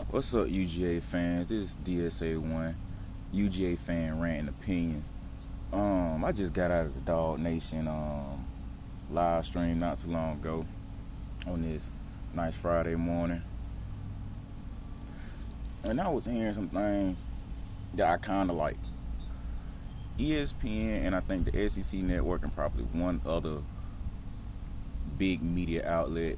What's up, UGA fans? This is DSA one, UGA fan rant and opinions. I just got out of the Dog Nation live stream not too long ago on this nice Friday morning, and I was hearing some things that I kind of like. ESPN and I think the SEC network and probably one other big media outlet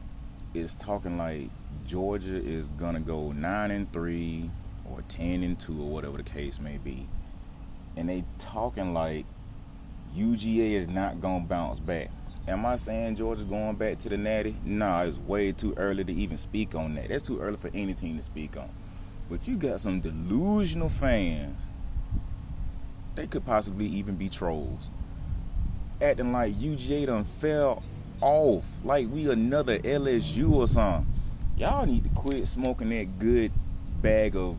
is talking like Georgia is gonna go 9-3 or 10-2 or whatever the case may be, and they talking like UGA is not gonna bounce back. Am I saying Georgia's going back to the Natty? Nah, it's way too early to even speak on that. That's too early for any team to speak on. But you got some delusional fans. They could possibly even be trolls, acting like UGA done fell off, like we another LSU or something. Y'all need to quit smoking that good bag of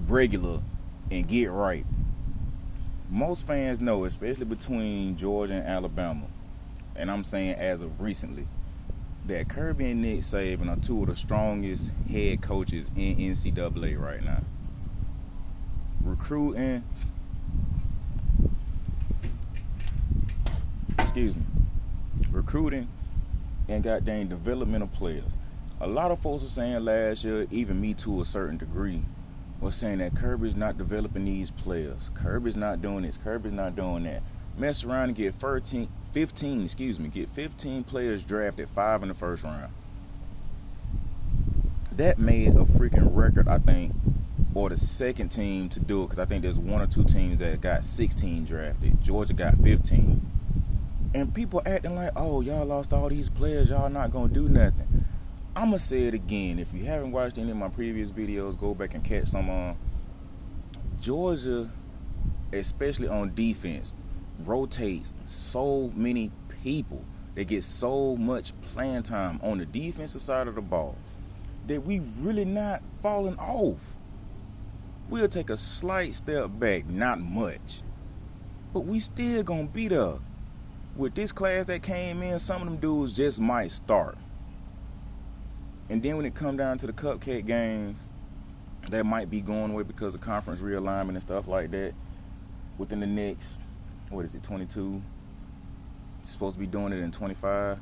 regular and get right. Most fans know, especially between Georgia and Alabama, and I'm saying as of recently, that Kirby and Nick Saban are two of the strongest head coaches in NCAA right now. Recruiting, and goddamn development of players. A lot of folks were saying last year, even me to a certain degree, was saying that Kirby's not developing these players. Kirby's not doing this. Kirby's not doing that. Mess around and get 15 players drafted, 5 in the first round. That made a freaking record, I think, or the second team to do it, because I think there's one or two teams that got 16 drafted. Georgia got 15. And people acting like, oh, y'all lost all these players, y'all not gonna do nothing. I'ma say it again. If you haven't watched any of my previous videos, go back and catch some on. Georgia, especially on defense, rotates so many people. They get so much playing time on the defensive side of the ball that we really not falling off. We'll take a slight step back, not much, but we still gonna be there. With this class that came in, some of them dudes just might start. And then when it come down to the cupcake games that might be going away because of conference realignment and stuff like that, within the next, 22? Supposed to be doing it in 25.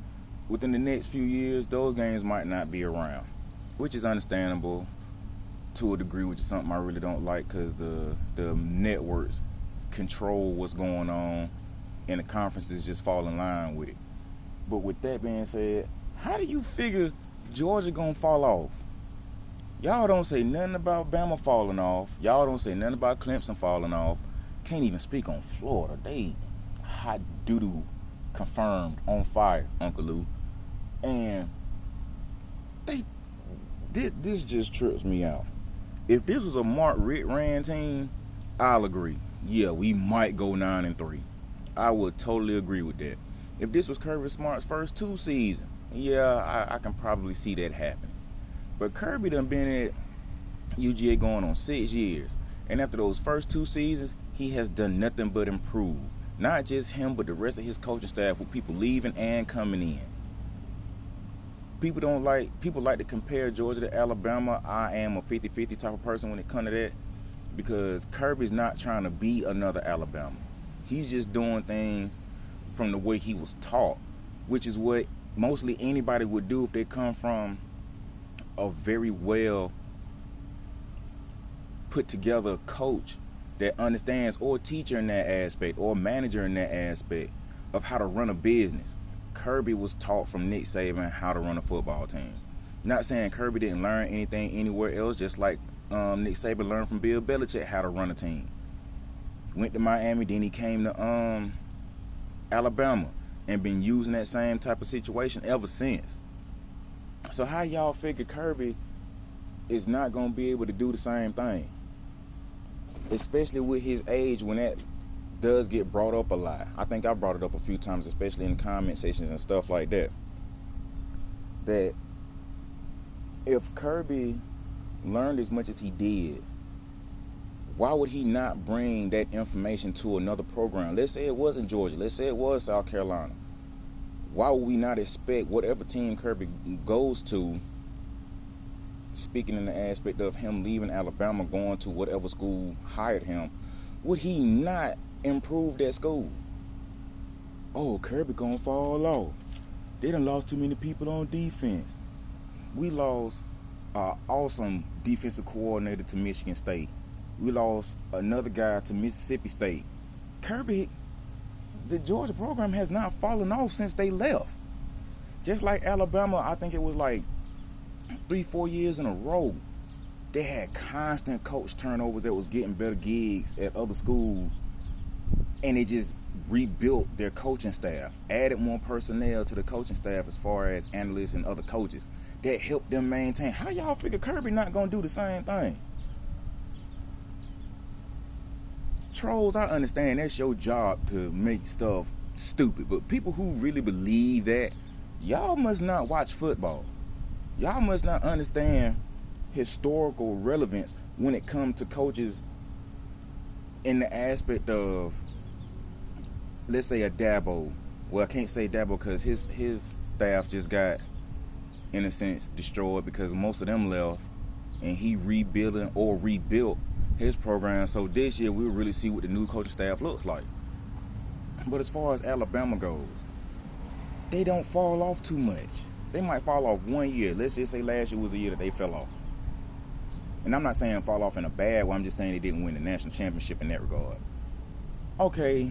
Within the next few years, those games might not be around, which is understandable to a degree, which is something I really don't like, because the networks control what's going on and the conferences just fall in line with it. But with that being said, how do you figure Georgia gonna fall off? Y'all don't say nothing about Bama falling off. Y'all don't say nothing about Clemson falling off. Can't even speak on Florida. They hot doo-doo, confirmed, on fire, Uncle Lou. And this just trips me out. If this was a Mark Richt ran team, I'll agree. Yeah, we might go 9-3. I would totally agree with that. If this was Kirby Smart's first 2 seasons, yeah, I can probably see that happening. But Kirby done been at UGA going on 6 years. And after those first 2 seasons, he has done nothing but improve. Not just him, but the rest of his coaching staff, with people leaving and coming in. People like to compare Georgia to Alabama. I am a 50-50 type of person when it comes to that, because Kirby's not trying to be another Alabama. He's just doing things from the way he was taught, which is what mostly anybody would do if they come from a very well put together coach that understands, or teacher in that aspect, or manager in that aspect of how to run a business. Kirby was taught from Nick Saban how to run a football team. Not saying Kirby didn't learn anything anywhere else, just like Nick Saban learned from Bill Belichick how to run a team. Went to Miami, then he came to Alabama, and been using that same type of situation ever since. So how y'all figure Kirby is not going to be able to do the same thing? Especially with his age, when that does get brought up a lot. I think I brought it up a few times, especially in the comment sections and stuff like that. That if Kirby learned as much as he did, why would he not bring that information to another program? Let's say it wasn't Georgia. Let's say it was South Carolina. Why would we not expect whatever team Kirby goes to speaking in the aspect of him leaving Alabama, going to whatever school hired him, would he not improve that school? Oh, Kirby gonna fall off. They done lost too many people on defense. We lost an awesome defensive coordinator to Michigan State. We lost another guy to Mississippi State. Kirby, the Georgia program has not fallen off since they left. Just like Alabama, I think it was like 3-4 years in a row, they had constant coach turnover that was getting better gigs at other schools, and they just rebuilt their coaching staff, added more personnel to the coaching staff as far as analysts and other coaches that helped them maintain. How y'all figure Kirby not gonna do the same thing? Trolls, I understand that's your job to make stuff stupid, but people who really believe that, y'all must not watch football. Y'all must not understand historical relevance when it comes to coaches in the aspect of, let's say, a Dabo. Well, I can't say Dabo because his staff just got, in a sense, destroyed because most of them left, and he rebuilt his program. So this year we'll really see what the new coaching staff looks like. But as far as Alabama goes, they don't fall off too much. They might fall off one year. Let's just say last year was the year that they fell off. And I'm not saying fall off in a bad way. I'm just saying they didn't win the national championship in that regard. Okay,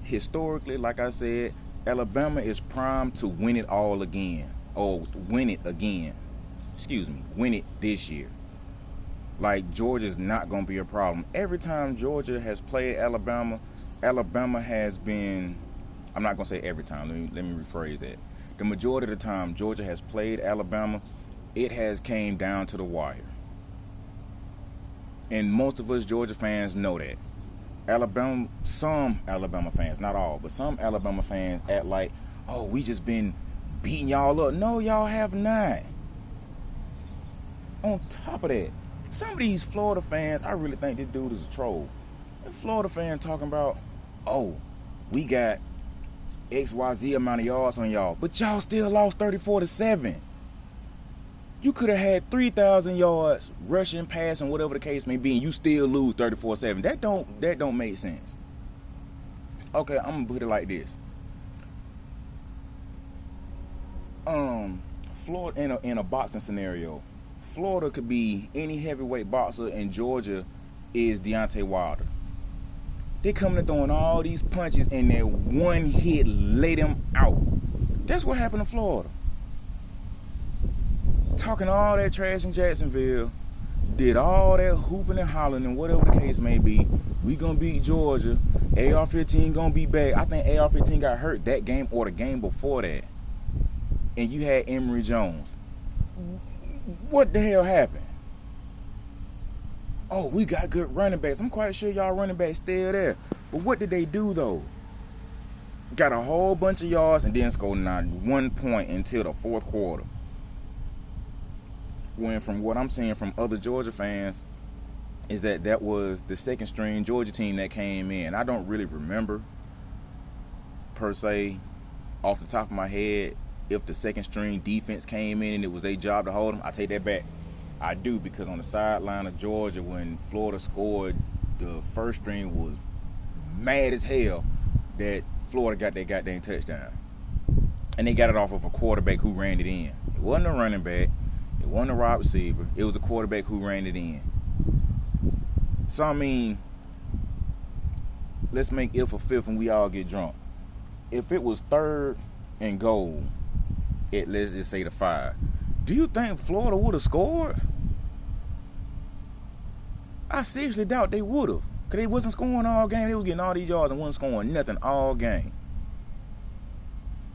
historically, like I said, Alabama is primed to win it all again. Or win it again. Win it this year. Like, Georgia's not going to be a problem. Every time Georgia has played Alabama, Alabama has been, I'm not going to say every time, let me rephrase that. The majority of the time Georgia has played Alabama, it has came down to the wire. And most of us Georgia fans know that. Some Alabama fans, not all, but some Alabama fans act like, oh, we just been beating y'all up. No, y'all have not. On top of that, some of these Florida fans, I really think this dude is a troll. A Florida fan talking about, oh, we got XYZ amount of yards on y'all, but y'all still lost 34-7. You could have had 3,000 yards rushing, passing, whatever the case may be, and you still lose 34-7. That don't make sense. Okay, I'm gonna put it like this. Florida in a boxing scenario, Florida could be any heavyweight boxer, and Georgia is Deontay Wilder. They coming and throwing all these punches, and that one hit lay them out. That's what happened to Florida. Talking all that trash in Jacksonville, did all that hooping and hollering and whatever the case may be. We gonna beat Georgia. AR-15 gonna be back. I think AR-15 got hurt that game or the game before that. And you had Emory Jones. What the hell happened? Oh, we got good running backs. I'm quite sure y'all running backs still there. But what did they do though? Got a whole bunch of yards and then scored not 1 point until the fourth quarter. When from what I'm seeing from other Georgia fans is that was the second string Georgia team that came in. I don't really remember per se off the top of my head if the second string defense came in and it was their job to hold them. I take that back. I do, because on the sideline of Georgia when Florida scored, the first string was mad as hell that Florida got that goddamn touchdown. And they got it off of a quarterback who ran it in. It wasn't a running back. It wasn't a wide receiver. It was a quarterback who ran it in. So, I mean, let's make if a fifth and we all get drunk. If it was 3rd and goal, let's just say the 5, do you think Florida would have scored? I seriously doubt they would have. Because they wasn't scoring all game. They was getting all these yards and wasn't scoring nothing all game.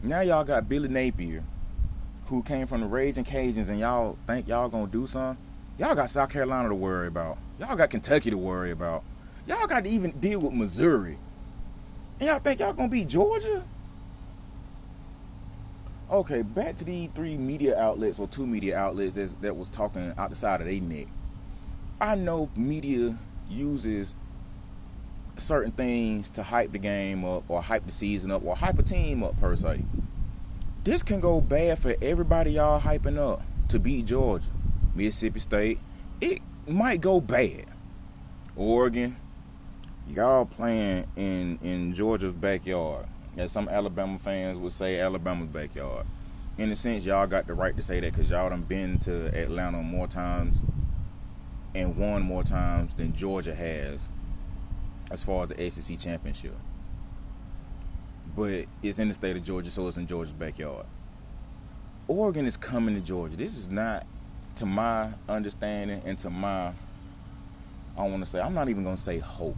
Now y'all got Billy Napier, who came from the Raging Cajuns, and y'all think y'all gonna do something? Y'all got South Carolina to worry about. Y'all got Kentucky to worry about. Y'all got to even deal with Missouri. And y'all think y'all gonna beat Georgia? Okay, back to these 3 media outlets or 2 media outlets that was talking out the side of their neck. I know media uses certain things to hype the game up or hype the season up or hype a team up per se. This can go bad for everybody y'all hyping up to beat Georgia. Mississippi State, it might go bad. Oregon, y'all playing in Georgia's backyard. As some Alabama fans would say, Alabama's backyard. In a sense, y'all got the right to say that because y'all done been to Atlanta more times and won more times than Georgia has as far as the SEC championship. But it's in the state of Georgia, so it's in Georgia's backyard. Oregon is coming to Georgia. This is not, to my understanding and to my, I'm not even going to say hope.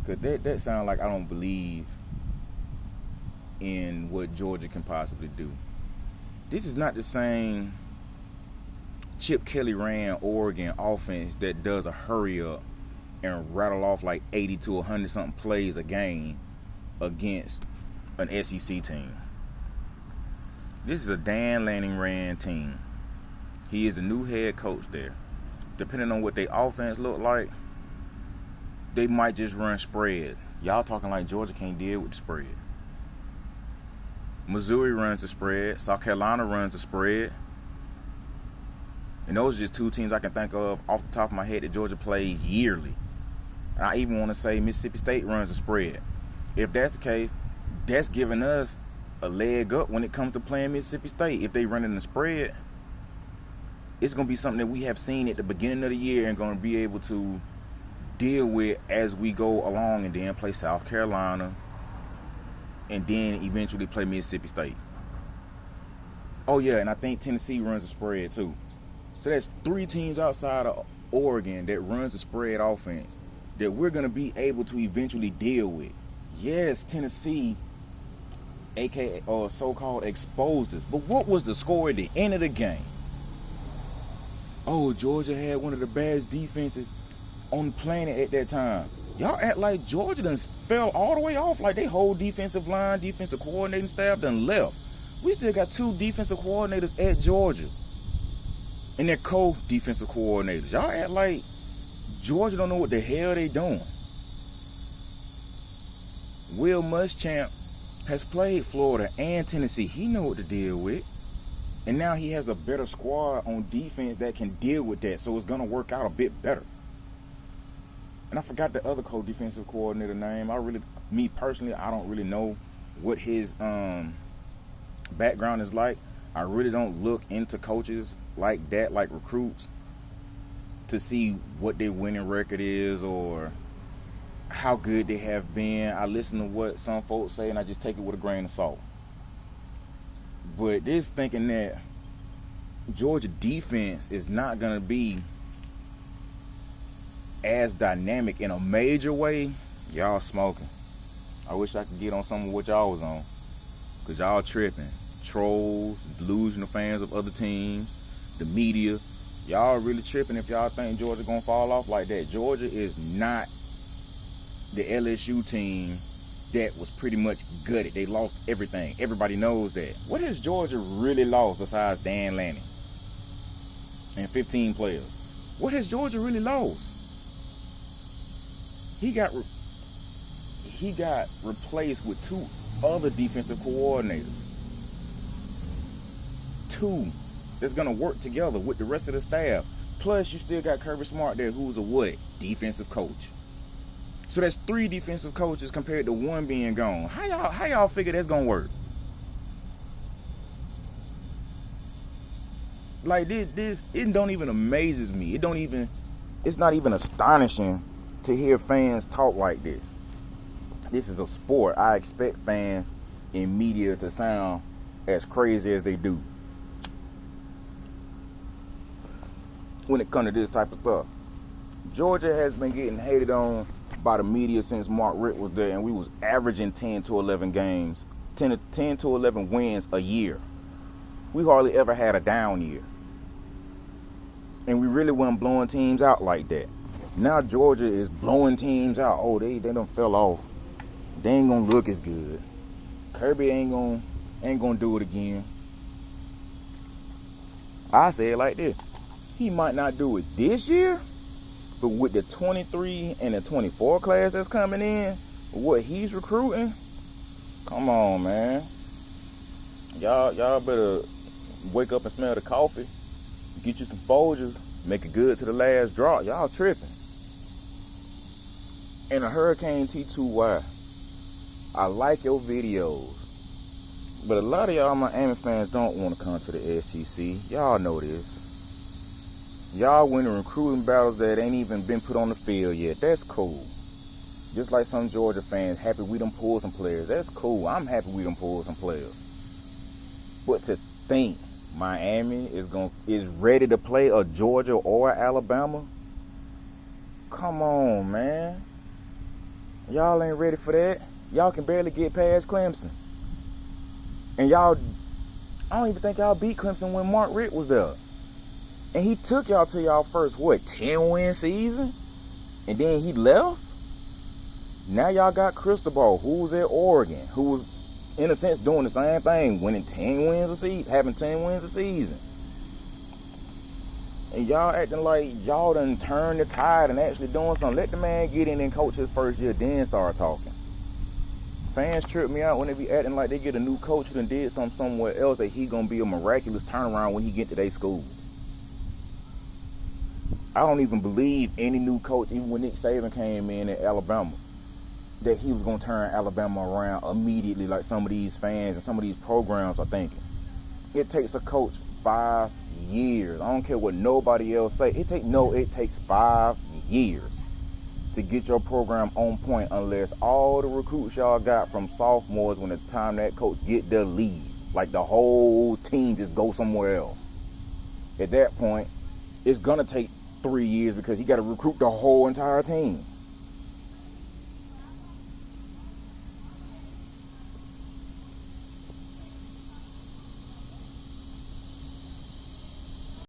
Because that sounds like I don't believe in what Georgia can possibly do. This is not the same Chip Kelly ran Oregon offense that does a hurry up and rattle off like 80 to 100 something plays a game against an SEC team. This is a Dan Lanning ran team. He is a new head coach there. Depending on what their offense look like, they might just run spread. Y'all talking like Georgia can't deal with the spread. Missouri runs a spread. South Carolina runs a spread. And those are just two teams I can think of off the top of my head that Georgia plays yearly. And I even want to say Mississippi State runs a spread. If that's the case, that's giving us a leg up when it comes to playing Mississippi State. If they run in the spread, it's going to be something that we have seen at the beginning of the year and going to be able to deal with as we go along, and then play South Carolina and then eventually play Mississippi State. Oh yeah, and I think Tennessee runs a spread too. So that's three teams outside of Oregon that runs a spread offense that we're going to be able to eventually deal with. Yes, Tennessee, aka or so-called, exposed us. But what was the score at the end of the game? Oh, Georgia had one of the best defenses on the planet at that time. Y'all act like Georgia done fell all the way off, like they whole defensive line, defensive coordinating staff done left. We still got two defensive coordinators at Georgia. And they're co-defensive coordinators. Y'all act like Georgia don't know what the hell they doing. Will Muschamp has played Florida and Tennessee. He know what to deal with. And now he has a better squad on defense that can deal with that. So it's going to work out a bit better. And I forgot the other co-defensive coordinator name. Me personally, I don't really know what his background is like. I really don't look into coaches like that, like recruits, to see what their winning record is or how good they have been. I listen to what some folks say and I just take it with a grain of salt. But this thinking that Georgia defense is not going to be as dynamic in a major way, y'all smoking. I wish I could get on some of what y'all was on, because y'all tripping. Trolls, delusional fans of other teams, the media, y'all really tripping if y'all think Georgia gonna fall off like that. Georgia is not the LSU team that was pretty much gutted. They lost everything. Everybody knows that. What has Georgia really lost besides Dan Lanning and 15 players? What has Georgia really lost? He got replaced with two other defensive coordinators. Two that's gonna work together with the rest of the staff. Plus, you still got Kirby Smart there, who's a what? Defensive coach. So that's three defensive coaches compared to one being gone. How y'all figure that's gonna work? Like this, it don't even amazes me. It's not even astonishing to hear fans talk like this. This is a sport. I expect fans in media to sound as crazy as they do when it comes to this type of stuff. Georgia has been getting hated on by the media since Mark Richt was there, and we was averaging 10 to 11 games, 10 to 11 wins a year. We hardly ever had a down year. And we really wasn't blowing teams out like that. Now Georgia is blowing teams out. Oh, they done fell off. They ain't gonna look as good. Kirby ain't gonna do it again. I say it like this. He might not do it this year, but with the 23 and the 24 class that's coming in, what he's recruiting, come on, man. Y'all better wake up and smell the coffee. Get you some Folgers, make it good to the last drop. Y'all tripping. And a Hurricane T2Y. I like your videos. But a lot of y'all Miami fans don't want to come to the SEC. Y'all know this. Y'all winning recruiting battles that ain't even been put on the field yet. That's cool. Just like some Georgia fans, happy we done pulled some players. That's cool. I'm happy we done pulled some players. But to think Miami is ready to play a Georgia or Alabama? Come on, man. Y'all ain't ready for that. Y'all can barely get past Clemson. And y'all, I don't even think y'all beat Clemson when Mark Richt was there. And he took y'all to y'all first, 10-win season? And then he left? Now y'all got Cristobal, who was at Oregon, who was, in a sense, doing the same thing, winning 10 wins a season, having 10 wins a season. And y'all acting like y'all done turned the tide and actually doing something. Let the man get in and coach his first year, then start talking. Fans trip me out when they be acting like they get a new coach who done did something somewhere else that he gonna be a miraculous turnaround when he get to their school. I don't even believe any new coach, even when Nick Saban came in at Alabama, that he was gonna turn Alabama around immediately like some of these fans and some of these programs are thinking. It takes a coach 5 years. I don't care what nobody else say. It takes 5 years to get your program on point, unless all the recruits y'all got from sophomores when the time that coach get the lead, like the whole team just go somewhere else. At that point, it's gonna take 3 years because he got to recruit the whole entire team.